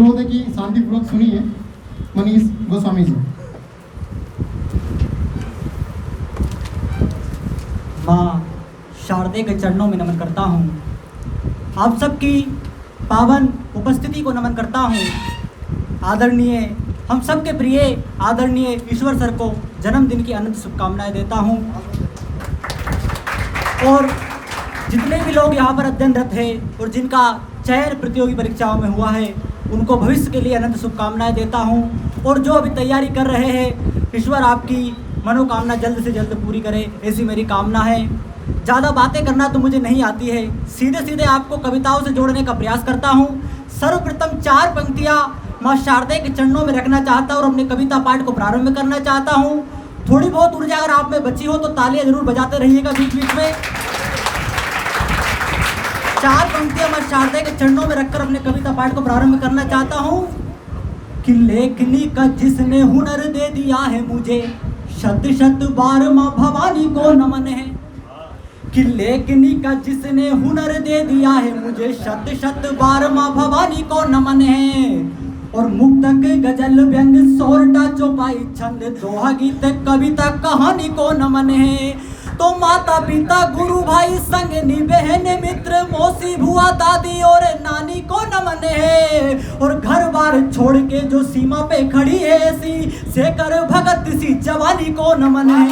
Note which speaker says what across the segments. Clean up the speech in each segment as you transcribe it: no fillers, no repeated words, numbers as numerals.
Speaker 1: अनुरोध है कि शांतिपूर्वक सुनिए। मनीष गोस्वामी जी।
Speaker 2: माँ शारदे के चरणों में नमन करता हूँ। आप सबकी पावन उपस्थिति को नमन करता हूँ। आदरणीय हम सबके प्रिय आदरणीय ईश्वर सर को जन्मदिन की अनंत शुभकामनाएं देता हूँ। और जितने भी लोग यहाँ पर अध्ययनरत हैं और जिनका चयन प्रतियोगी परीक्षाओं में हुआ है उनको भविष्य के लिए अनंत शुभकामनाएं देता हूँ। और जो अभी तैयारी कर रहे हैं ईश्वर आपकी मनोकामना जल्द से जल्द पूरी करे, ऐसी मेरी कामना है। ज़्यादा बातें करना तो मुझे नहीं आती है, सीधे सीधे आपको कविताओं से जोड़ने का प्रयास करता हूँ। सर्वप्रथम 4 पंक्तियाँ माँ शारदे के चरणों में रखना चाहता हूँ और अपने कविता पाठ को प्रारंभ करना चाहता हूँ। थोड़ी बहुत ऊर्जा अगर आप में बची हो तो तालियां जरूर बजाते रहिएगा बीच बीच में। 4 पंक्तियां मैं शारदे के चरणों में रखकर अपने कविता पाठ को प्रारंभ करना चाहता हूँ। कि लेखनी का जिसने हुनर दे दिया है मुझे, शत शत बार माँ भवानी को नमन है। कि लेखनी का जिसने हुनर दे दिया है मुझे, शत शत बार माँ भवानी को नमन है। और मुक्तक गजल व्यंग सोरठा चौपाई छंद दोहा गीत कविता कहानी को नमन है। तो माता पिता गुरु भाई संगनी बहन मित्र मौसी भुआ दादी और नानी को नमन है। और घर बार छोड़ के जो सीमा पे खड़ी है ऐसी शेखर भगत सी जवानी को नमन है।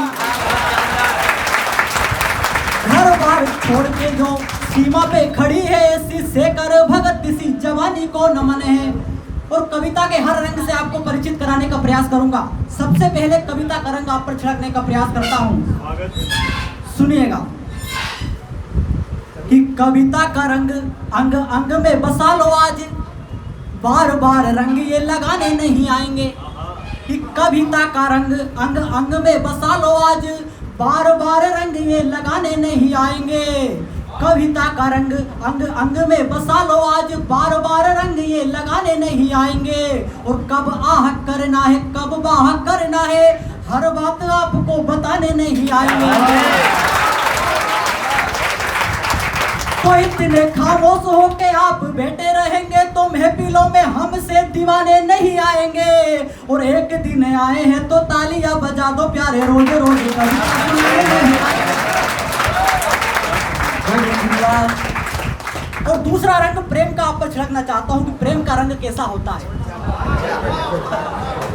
Speaker 2: घर बार छोड़ के जो सीमा पे खड़ी है ऐसी शेखर भगत सी जवानी को नमन है। और कविता के हर रंग से आपको परिचित कराने का प्रयास करूंगा। सबसे पहले कविता का रंग आप पर छिड़कने का प्रयास करता हूं, सुनिएगा। कि कविता का रंग अंग अंग में बसा लो आज, बार बार रंग ये लगाने नहीं आएंगे। कि कविता का रंग अंग अंग में बसा लो आज, बार बार रंग ये लगाने नहीं आएंगे। कविता का रंग अंग अंग में बसा लो आज, बार बार रंग ये लगाने नहीं आएंगे। और कब आह करना है कब बाह करना है, हर बात आपको बताने नहीं आएंगे। तो इतने खामोश हो के आप बैठे रहेंगे तो महफिलों में हमसे दीवाने नहीं आएंगे। और एक दिन आए हैं तो तालियां बजा दो प्यारे, रोज रोज और दूसरा रंग प्रेम का आप पर छिड़कना चाहता हूं कि प्रेम का रंग कैसा होता है।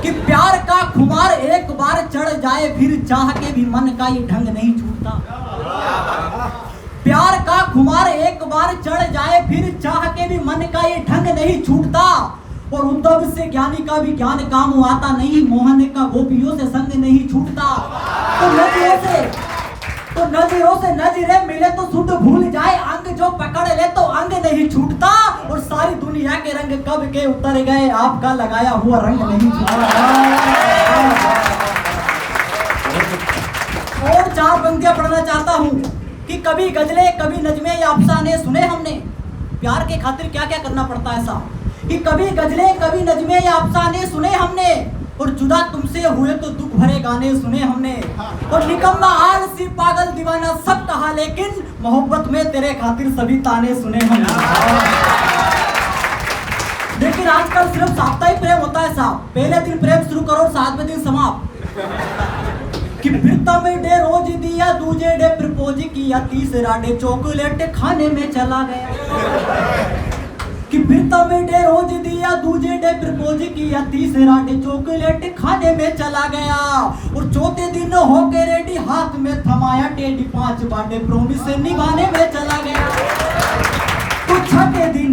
Speaker 2: कि प्यार का खुमार एक बार चढ़ जाए फिर चाह के भी मन का ये ढंग नहीं छूटता। प्यार का खुमार एक बार चढ़ जाए फिर चाह के भी मन का ये ढंग नहीं छूटता। और उद्धव से ज्ञानी का भी ज्ञान काम आता नहीं, मोहन का गोपियों से संग नहीं छूटता। तो नजरों से नजरें मिले तो शुद्ध भूल जाए, अंग जो पकड़ ले तो अंग नहीं छूटता। और सारी दुनिया के रंग कब के उतर गए, आपका लगाया हुआ रंग नहीं छूटा। और 4 पंक्तियां पढ़ना चाहता हूँ। कि कभी गजले कभी नजमे या अफसाने सुने हमने, प्यार के खातिर क्या क्या करना पड़ता है साहब। कि कभी गजले कभी नजमे या अफसाने सुने हमने, और जुदा तुमसे हुए तो दुख भरे गाने सुने हमने। और निकम्मा आलसी पागल दीवाना सब कहा, लेकिन मोहब्बत में तेरे खातिर सभी ताने सुने हमने। लेकिन आजकल सिर्फ साप्ताहिक प्रेम होता है साहब। पहले दिन प्रेम शुरू करो, 7वें दिन समाप्त। कि फिरता में डे रोज दिया, दूजे डे प्रपोज किया, तीसरा डे चॉकलेट खाने में चला गया। कि फिरता में डे रोज दिया, दूजे डे प्रपोज किया, तीसरा डे चॉकलेट खाने में चला गया। और चौथे दिन होके रेडी हाथ में थमाया टेडी, 5 बाटे प्रॉमिस निभाने में चला गया। तो छठे दिन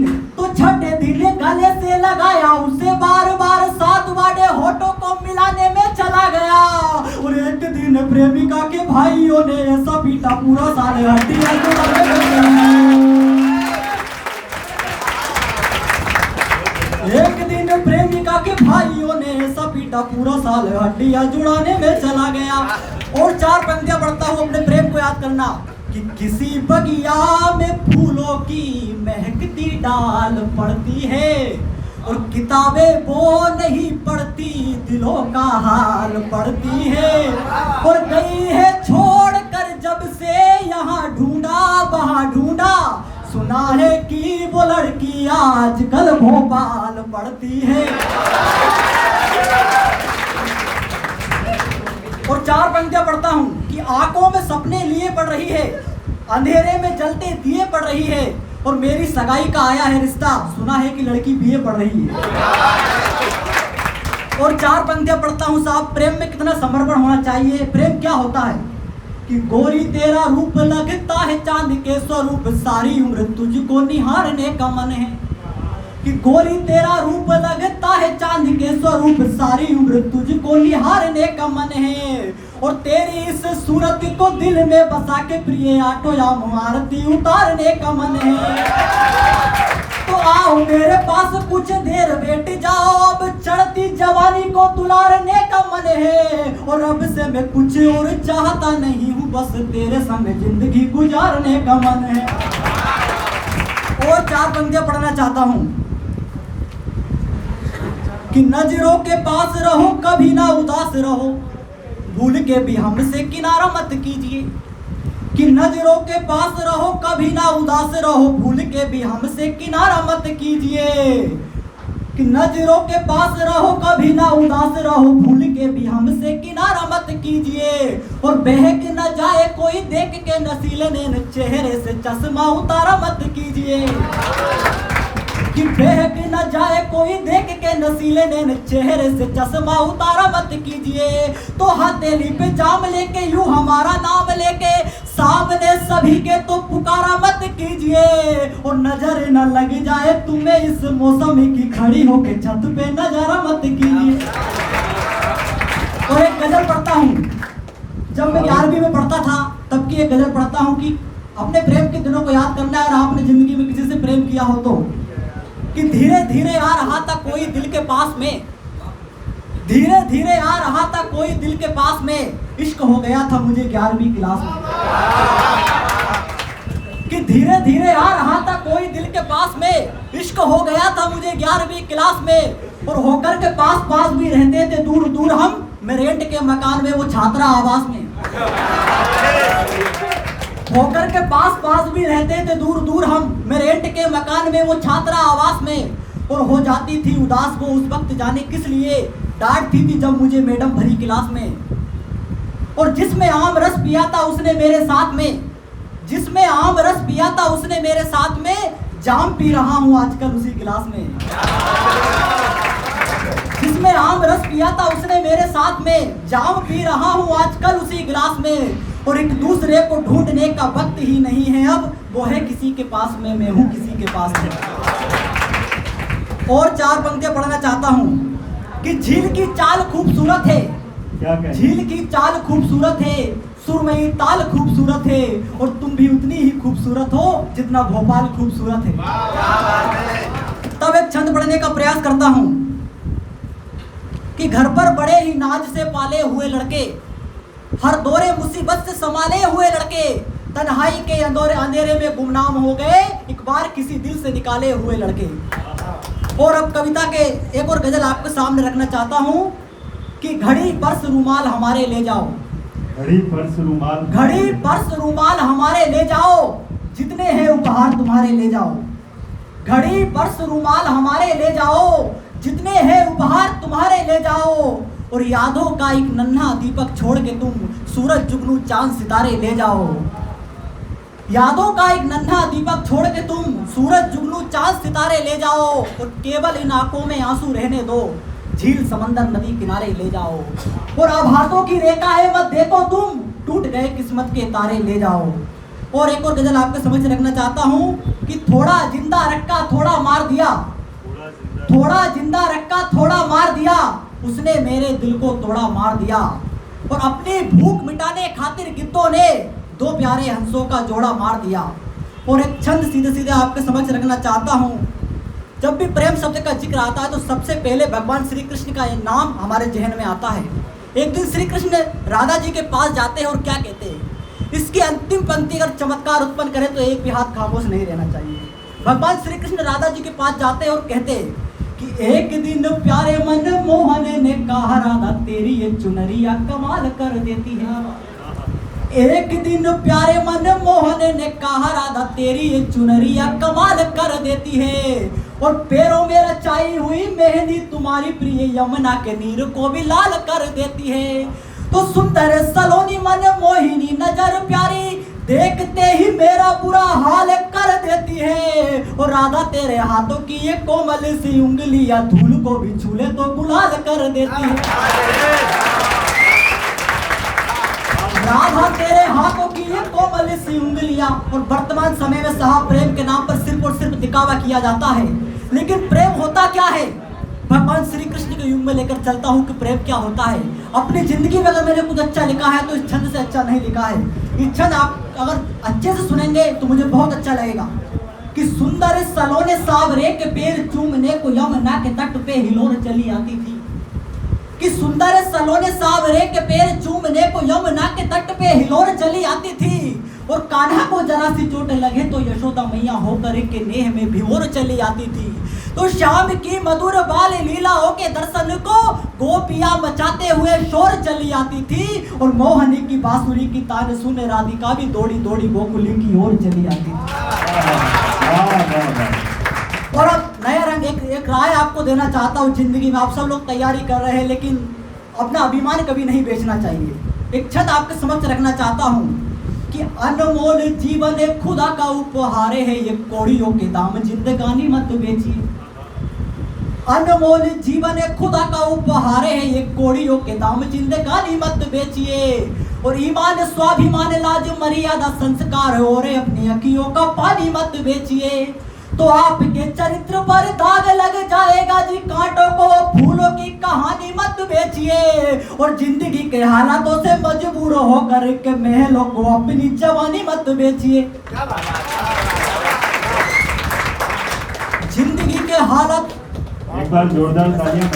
Speaker 2: गले से लगाया उसे बार बार, 7 बाटे होठों को मिलाने में चला गया। और एक दिन प्रेमिका के भाइयों ने ऐसा पीटा पूरा साले हड्डियां एक दिन प्रेमिका के भाइयों ने ऐसा पीटा पूरा साल हड्डियां जुड़ाने में चला गया। और 4 पंक्तियां पढ़ता हूँ, अपने प्रेम को याद करना। कि किसी बगिया में फूलों की महकती डाल पड़ती है, और किताबें वो नहीं पढ़ती दिलों का हाल पढ़ती है। और गई है छोड़ कर जब से यहाँ ढूंढा वहाँ ढूंढा, सुना है कि वो लड़की आजकल भोपाल पढ़ती है। और 4 पंक्तियां पढ़ता हूं कि आंखों में सपने लिए पड़ रही है, अंधेरे में जलते दिए पड़ रही है, और मेरी सगाई का आया है रिश्ता, सुना है कि लड़की बीए पढ़ रही है। और 4 पंक्तियां पढ़ता हूं साहब, प्रेम में कितना समर्पण होना चाहिए। प्रेम क्या होता है कि गोरी तेरा रूप लगता है चांद के स्वरूप, सारी उम्र तुझको निहारने का मन है। कि गोरी तेरा रूप लगता है चांद के स्वरूप, सारी उम्र तुझको निहारने का मन है। और तेरी इस सूरत को दिल में बसा के प्रिय आटो या आरती उतारने का मन है। तो आओ मेरे पास कुछ देर बैठ जाओ, अब चढ़ती जवानी को दुलारने का मन है। और अब से मैं कुछ और चाहता नहीं हूँ, बस तेरे संग जिंदगी गुजारने का मन है। और 4 पंक्तियां पढ़ना चाहता हूँ कि नजरों के पास रहो, कभी ना उदास रहो, भूल के भी हमसे किनारा मत कीजिए। कि नजरों के पास रहो, कभी ना उदास रहो, भूल के भी हमसे किनारा मत कीजिए। कि नजरों के पास रहो, कभी ना उदास रहो, भूल के भी हमसे किनारा मत कीजिए। और बहक न जाए कोई देख के नसीले नैन, चेहरे से चश्मा उतारा मत कीजिए। कि बहक न जाए कोई देख के नसीले नैन, चेहरे से चश्मा उतारा मत कीजिए। तो हथेली पे जाम लेके यूं हमारा नाम लेके, सामने सभी के तो पुकारा मत कीजिए। और नजर न लग जाए तुम्हें इस मौसम की, खड़ी होके छत पे नजारा मत कीजिए। और एक गजल पढ़ता हूँ, जब मैं 11वीं में पढ़ता था तब की एक गजल पढ़ता हूँ कि अपने प्रेम के दिनों को याद करना है। और आपने जिंदगी में किसी से प्रेम किया हो तो, कि धीरे धीरे आ रहा था कोई दिल के पास में, धीरे धीरे आ रहा था कोई दिल के पास में, इश्क हो गया था मुझे 11वीं क्लास में। कि धीरे धीरे आ रहा था कोई दिल के पास में, इश्क हो गया था मुझे 11वीं क्लास में। और होकर के पास पास भी रहते थे दूर दूर हम, मैं रेंट के मकान में वो छात्रा आवास में। होकर के पास पास भी रहते थे दूर दूर हम, मैं रेंट के मकान में वो छात्रा आवास में। और हो जाती थी उदास वो उस वक्त, जाने किस लिए डांटती थी जब मुझे मैडम भरी क्लास में। और जिसमें आम रस पिया था उसने मेरे साथ में, जिसमें आम रस पिया था उसने मेरे साथ में, जाम पी रहा हूँ आजकल उसी गिलास में। जिसमें आम रस पिया था उसने मेरे साथ में, जाम पी रहा हूँ आजकल उसी गिलास में। और एक दूसरे को ढूंढने का वक्त ही नहीं है अब, वो है किसी के पास में, मैं हूँ किसी के पास में। और 4 पंक्तियां पढ़ना चाहता हूँ कि झील की चाल खूबसूरत है, झील की चाल खूबसूरत है, सुरमई ताल खूबसूरत है, और तुम भी उतनी ही खूबसूरत हो जितना भोपाल खूबसूरत है। तब एक छंद पढ़ने का प्रयास करता हूँ कि घर पर बड़े ही नाज से पाले हुए लड़के, हर दौरे मुसीबत से संभाले हुए लड़के, तन्हाई के अंधेरे में गुमनाम हो गए, एक बार किसी दिल से निकाले हुए लड़के। और अब कविता के एक और गजल आपके सामने रखना चाहता हूँ कि घड़ी पर्स रूमाल हमारे ले जाओ,
Speaker 3: घड़ी पर्स रूमाल,
Speaker 2: घड़ी पर्स रूमाल हमारे ले जाओ, जितने हैं उपहार तुम्हारे ले जाओ। घड़ी पर्स रूमाल हमारे ले जाओ, जितने हैं उपहार तुम्हारे ले जाओ। और यादों का एक नन्हा दीपक छोड़ के तुम सूरज जुगनू चांद सितारे ले जाओ। यादों का एक नन्हा दीपक छोड़ के तुम सूरज जुगनू चांद सितारे ले जाओ। और केवल इन आंखों में आंसू रहने दो, झील समंदर नदी किनारे ले जाओ। और आभासों की रेखा है मत देखो तुम, टूट गए किस्मत के तारे ले जाओ। और एक और गजल आपके समझ रखना चाहता हूँ कि थोड़ा जिंदा रखा थोड़ा मार दिया, थोड़ा जिंदा रखा थोड़ा मार दिया, उसने मेरे दिल को तोड़ा मार दिया। और अपनी भूख मिटाने खातिर गिद्धों ने 2 प्यारे हंसों का जोड़ा मार दिया। और एक छंद सीधे सीधे आपके समक्ष रखना चाहता हूँ। जब भी प्रेम शब्द का जिक्र आता है तो सबसे पहले भगवान श्री कृष्ण का ये नाम हमारे जहन में आता है। एक दिन श्री कृष्ण राधा जी के पास जाते हैं और क्या कहते हैं, इसकी अंतिम पंक्ति अगर चमत्कार उत्पन्न करे तो एक भी हाथ खामोश नहीं रहना चाहिए। भगवान श्री कृष्ण राधा जी के पास जाते हैं और कहते हैं कि एक दिन प्यारे मन मोहन ने कहा, राधा तेरी ये चुनरिया कमाल कर देती है। एक दिन प्यारे मन मोहन ने कहा राधा तेरी ये चुनरिया कमाल कर देती है, और पैरों में रचाई हुई मेहंदी तुम्हारी प्रिय यमुना के नीर को भी लाल कर देती है। तो सुंदर सलोनी मन मोहिनी नजर प्यारी देखते ही मेरा बुरा हाल कर देती है, और राधा तेरे हाथों की ये कोमल सी उंगलियां धूल को भी छूले तो गुलाल कर देती है। राधा तेरे हाथों की ये कोमल सी उंगलियां। और वर्तमान समय में साहब प्रेम के नाम पर सिर्फ और सिर्फ दिखावा किया जाता है, लेकिन प्रेम होता क्या है? भगवान श्री कृष्ण के युग में लेकर चलता हूँ कि प्रेम क्या होता है। अपनी जिंदगी में अगर मैंने कुछ अच्छा लिखा है तो इस छंद से अच्छा नहीं लिखा है। इस छंद आप अगर अच्छे से सुनेंगे तो मुझे बहुत अच्छा लगेगा कि सुंदर सलोने सावरे के पैर चूमने को यमुना के तट पे हिलोर चली आती थी, कि सुंदर सलोने सावरे के पैर चूमने को यमुना के तट पे हिलोर चली आती थी, और कान्हा को जरा सी चोट लगे तो यशोदा मैया होकर के नेह में भिगोर चली आती थी। तो शाम की मधुर बाल लीलाओं के दर्शन को गोपियां मचाते हुए शोर चली आती थी, और मोहनी की बांसुरी की तान सुने राधिका भी दौड़ी दौड़ी गोकुली की ओर चली आती थी। और अब नया रंग एक राय आपको देना चाहता हूँ। जिंदगी में आप सब लोग तैयारी कर रहे हैं, लेकिन अपना अभिमान कभी नहीं बेचना चाहिए। एक छंद आपके समक्ष रखना चाहता हूँ कि अनमोल जीवन एक खुदा का उपहार है, ये कौड़ियों के दाम जिंदगानी मत बेचिए। अनमोल जीवन एक खुदा का उपहार है, ये कौड़ियों के दाम जिंदगानी मत बेचिए। और ईमान स्वाभिमान लाज मर्यादा संस्कार और अपनी अखियों का पानी मत बेचिए। तो आपके चरित्र पर दाग लग जाएगा जी, कांटों को फूलों की कहानी मत बेचिए। और जिंदगी के हालातों से मजबूर होकर के महलों को अपनी जवानी मत बेचिए। जिंदगी के हालात,
Speaker 3: एक बार जोरदार तालियां।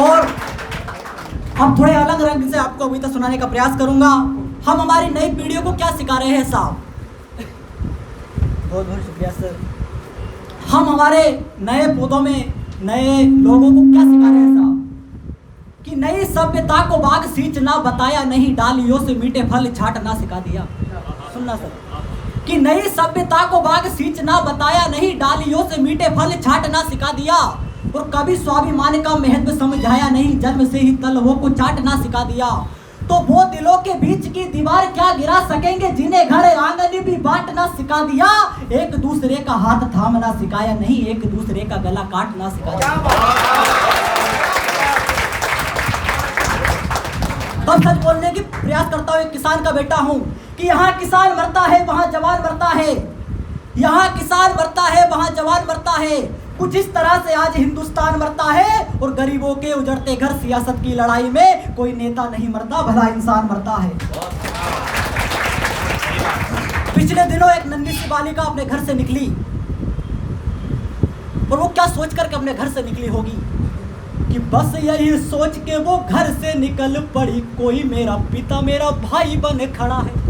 Speaker 3: और
Speaker 2: हम थोड़े अलग रंग से आपको अभी तक सुनाने का प्रयास करूंगा। हम हमारी नई पीढ़ियों को क्या सिखा रहे हैं साहब? बहुत बहुत शुक्रिया सर। हम हमारे नए पौधों में नए लोगों को क्या सिखा रहे हैं साहब? कि नई सभ्यता को बाग सींचना बताया नहीं, डालियों से मीठे फल छाटना सिखा दिया। सुनना सर, कि नई सभ्यता को बाग सींचना बताया नहीं, डालियों से मीठे फल छाटना सिखा दिया। और कभी स्वाभिमान का महत्व समझाया नहीं, जन्म से ही तलवों को चाटना सिखा दिया। तो वो दिलों के बीच की दीवार क्या गिरा सकेंगे, जिन्हें घर आंगन भी बांटना सिखा दिया। एक दूसरे का हाथ थामना सिखाया नहीं, एक दूसरे का गला काटना सिखा दिया। तब सच बोलने की प्रयास करता हूँ, एक किसान का बेटा हूँ, कि यहाँ किसान मरता है वहाँ जवान मरता है, यहाँ किसान मरता है वहाँ जवान मरता है। कुछ इस तरह से आज हिंदुस्तान मरता है, और गरीबों के उजड़ते घर सियासत की लड़ाई में कोई नेता नहीं मरता, भला इंसान मरता है। पिछले दिनों एक नन्ही सी बालिका अपने घर से निकली, और वो क्या सोच करके अपने घर से निकली होगी कि बस यही सोच के वो घर से निकल पड़ी, कोई मेरा पिता मेरा भाई बन खड़ा है।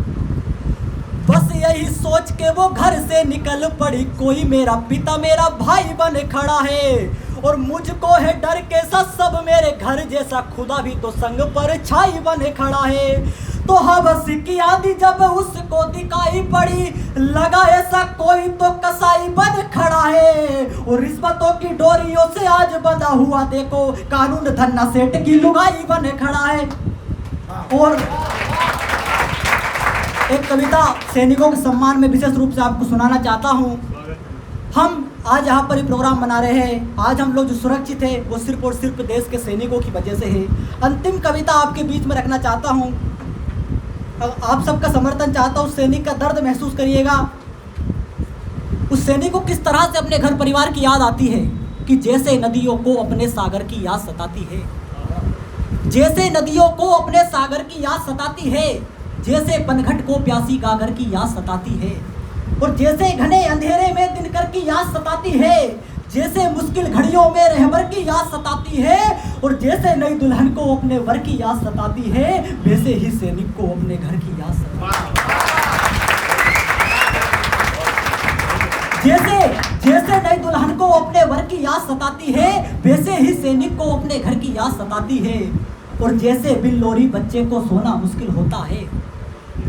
Speaker 2: बस यही सोच के वो घर से निकल पड़ी, कोई मेरा पिता मेरा भाई बन खड़ा है। और मुझको है डर के सा सब मेरे घर जैसा, खुदा भी तो संग पर छाई बन खड़ा है। तो हवस की आंधी जब उसको दिखाई पड़ी, लगा ऐसा कोई तो कसाई बन खड़ा है। और रिश्वतों की डोरियों से आज बंधा हुआ देखो, कानून धन्ना सेठ की लुगाई बन खड़ा है। और एक कविता सैनिकों के सम्मान में विशेष रूप से आपको सुनाना चाहता हूँ। हम आज यहाँ पर ये प्रोग्राम मना रहे हैं। आज हम लोग जो सुरक्षित है वो सिर्फ और सिर्फ देश के सैनिकों की वजह से है। अंतिम कविता आपके बीच में रखना चाहता हूँ, आप सबका समर्थन चाहता हूँ। सैनिक का दर्द महसूस करिएगा। उस सैनिक को किस तरह से अपने घर परिवार की याद आती है, कि जैसे नदियों को अपने सागर की याद सताती है, जैसे नदियों को अपने सागर की याद सताती है, जैसे पनघट को प्यासी गागर की याद सताती है, और जैसे घने अंधेरे में दिनकर की याद सताती है, जैसे मुश्किल घड़ियों में रहबर की याद सताती है, और जैसे नई दुल्हन को अपने वर की याद सताती है, वैसे ही सैनिक को अपने घर की याद सताती है। जैसे नई दुल्हन को अपने वर की याद सताती है, वैसे ही सैनिक को अपने घर की याद सताती है। और जैसे बिल्लोरी बच्चे को सोना मुश्किल होता है,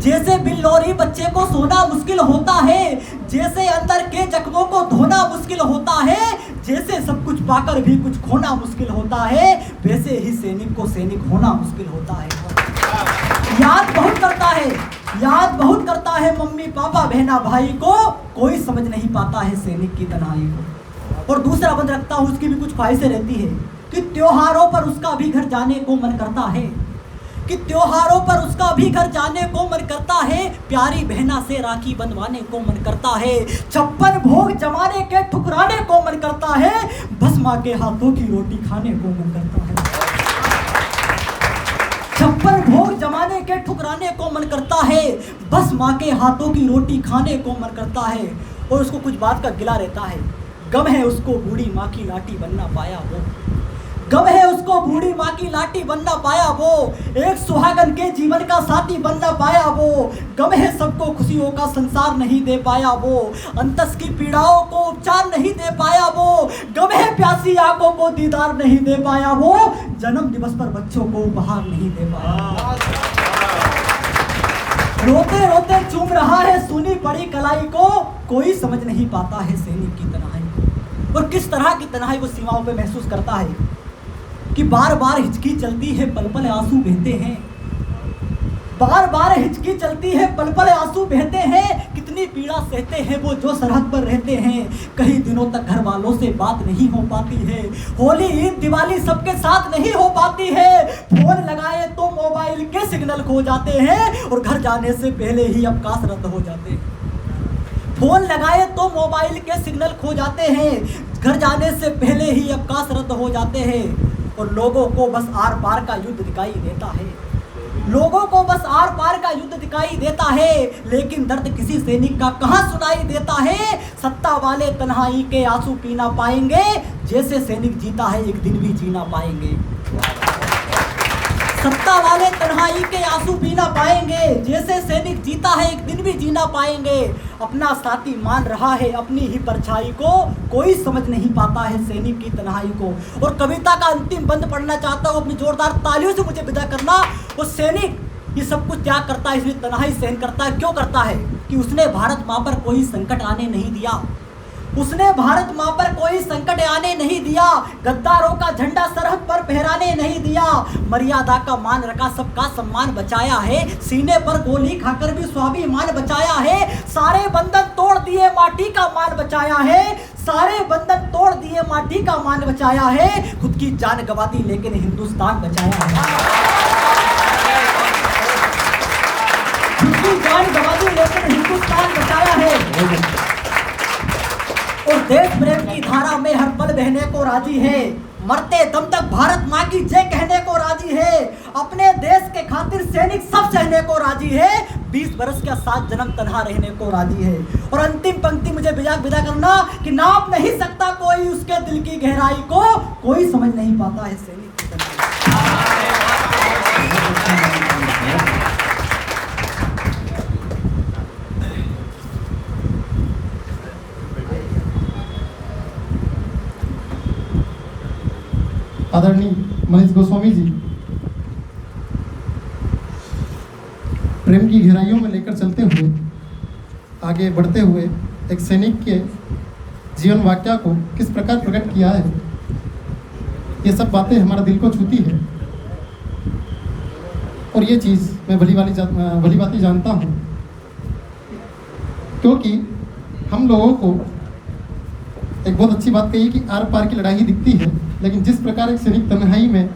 Speaker 2: जैसे बिल्लोरी बच्चे को सोना मुश्किल होता है, जैसे अंदर के जख्मों को धोना मुश्किल होता है, जैसे सब कुछ पाकर भी कुछ खोना मुश्किल होता है, वैसे ही सैनिक को सैनिक होना मुश्किल होता है। याद बहुत करता है, याद बहुत करता है मम्मी पापा बहना भाई को, कोई समझ नहीं पाता है सैनिक की तन्हाई को। और दूसरा बंद रखता हूँ, उसकी भी कुछ ख्वाहिशें रहती है कि त्योहारों पर उसका भी घर जाने को मन करता है, कि त्योहारों पर उसका भी घर जाने को मन करता है, प्यारी बहना से राखी बंधवाने को मन करता है, 56 भोग जमाने के ठुकराने को मन करता है, बस माँ के हाथों की रोटी खाने को मन करता है। 56 भोग जमाने के ठुकराने को मन करता है, बस माँ के हाथों की रोटी खाने को मन करता है। और उसको कुछ बात का गिला रहता है, गम है उसको बूढ़ी माँ की लाठी बनना पाया वो, गम है उसको बूढ़ी माँ की लाठी बनना पाया वो, एक सुहागन के जीवन का साथी बनना पाया वो, गम है सबको खुशियों का संसार नहीं दे पाया वो, अंतस की पीड़ाओं को उपचार नहीं दे पाया वो, गम है प्यासी आंखों को दीदार नहीं दे पाया वो, जन्म दिवस पर बच्चों को उपहार नहीं दे पाया। रोते रोते चूम रहा है सुनी पड़ी कलाई को, कोई समझ नहीं पाता है सैनिक की तन्हाई को। और किस तरह की तन्हाई वो सीमाओं पे महसूस करता है कि बार बार हिचकी चलती है, पल पल आंसू बहते हैं, बार बार हिचकी चलती है, पल पल आंसू बहते हैं, कितनी पीड़ा सहते हैं वो जो सरहद पर रहते हैं, कई दिनों तक घर वालों से बात नहीं हो पाती है, होली ईद दिवाली सबके साथ नहीं हो पाती है, फोन लगाए तो मोबाइल के सिग्नल खो जाते हैं, और घर जाने से पहले ही अवकाश रद्द हो जाते हैं। फोन लगाए तो मोबाइल के सिग्नल खो जाते हैं, घर जाने से पहले ही अवकाश रद्द हो जाते हैं, और लोगों को बस आर पार का युद्ध दिखाई देता है, लोगों को बस आर पार का युद्ध दिखाई देता है, लेकिन दर्द किसी सैनिक का कहाँ सुनाई देता है। सत्ता वाले तन्हाई के आंसू पीना पाएंगे, जैसे सैनिक जीता है एक दिन भी जीना पाएंगे। सत्ता वाले तन्हाई के आंसू पीना पाएंगे, जैसे सैनिक जीता है एक दिन भी जीना पाएंगे। अपना साथी मान रहा है अपनी ही परछाई को, कोई समझ नहीं पाता है सैनिक की तन्हाई को। और कविता का अंतिम बंद पढ़ना चाहता हूँ, अपनी जोरदार तालियों से मुझे विदा करना। वो सैनिक ये सब कुछ त्याग करता है, इसलिए तन्हाई सहन करता है। क्यों करता है? कि उसने भारत माँ पर कोई संकट आने नहीं दिया, उसने भारत माँ पर कोई संकट आने नहीं दिया, गद्दारों का झंडा सरहद पर फहराने नहीं दिया, मर्यादा का मान रखा, सबका सम्मान बचाया है, सीने पर गोली खाकर भी स्वाभिमान बचाया है, सारे बंधन तोड़ दिए माटी का मान बचाया है, सारे बंधन तोड़ दिए माटी का मान बचाया है, खुद की जान गंवा दी लेकिन हिंदुस्तान बचाया है, खुद की जान गंवा दी लेकिन हिंदुस्तान बचाया है। और देश प्रेम की धारा में हर पल बहने को राजी है, मरते दम तक भारत माँ की जय कहने को राजी है, अपने देश के खातिर सैनिक सब सहने को राजी है, 20 बरस का 7 जन्म तन्हा रहने को राजी है। और अंतिम पंक्ति मुझे विदा करना कि नाप नहीं सकता कोई उसके दिल की गहराई को, कोई समझ नहीं पाता है सैनिक की तन्हाई।
Speaker 1: आदरणीय मनीष गोस्वामी जी प्रेम की गहराइयों में लेकर चलते हुए, आगे बढ़ते हुए एक सैनिक के जीवन वाक्य को किस प्रकार प्रकट किया है, ये सब बातें हमारा दिल को छूती है। और ये चीज़ मैं भली बातें जानता हूँ, क्योंकि हम लोगों को एक बहुत अच्छी बात कही कि आर पार की लड़ाई दिखती है, लेकिन जिस प्रकार एक सैनिक तन्हाई में